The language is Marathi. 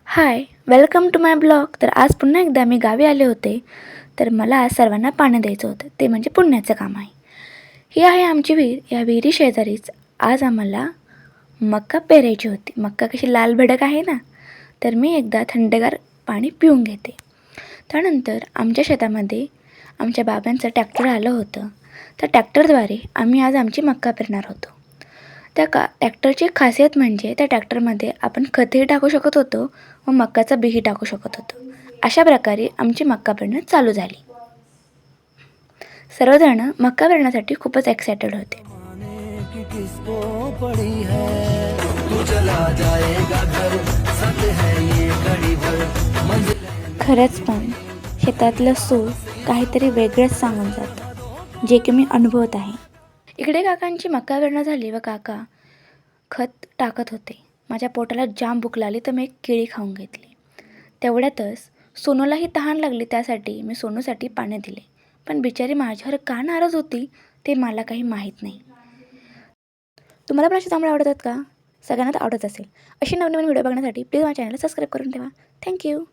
High, welcome to my blog. तर आज पुन्हा एकदा मी गावी आले होते. तर मला आज सर्वांना पाणी द्यायचं होतं, ते म्हणजे पुण्याचं काम आहे. ही आहे आमची विहीर. या विहिरी शेजारीच आज आम्हाला मक्का पेरायची होती. मक्का कशी लाल भडक आहे ना, तर मी एकदा थंडगार पाणी पिऊन घेते. त्यानंतर आमच्या शेतामध्ये आमच्या बाबांचं ट्रॅक्टर आलं होतं. त्या ट्रॅक्टरद्वारे आम्ही आज आमची मक्का पेरणार होतो. ट्रॅक्टरची खासियत म्हणजे त्या ट्रॅक्टरमध्ये आपण खतही टाकू शकत होतो व मक्काचा बीही टाकू शकत होतो. अशा प्रकारे आमची मक्का पेरणी चालू झाली. सर्वजण मक्का पेरण्यासाठी खूपच एक्सायटेड होते. खरंच पण शेतातलं सूर काहीतरी वेगळंच सांगून जातं, जे की मी अनुभवत आहे. इकडे काकांची मक्का पेरणं झाली व काका खत टाकत होते. माझ्या पोटाला जाम भूक लागली तर मी एक केळी खाऊन घेतली. तेवढ्यातच सोनूलाही तहान लागली, त्यासाठी मी सोनूसाठी पाणी दिले. पण बिचारी माझ्यावर का नाराज होती ते मला काही माहीत नाही. तुम्हाला पण अशी जांभळं आवडतात का? सगळ्यांना तर आवडत असेल. अशी नवीन व्हिडिओ बघण्यासाठी प्लीज माझ्या चॅनलला सबस्क्राईब करून ठेवा. थँक्यू.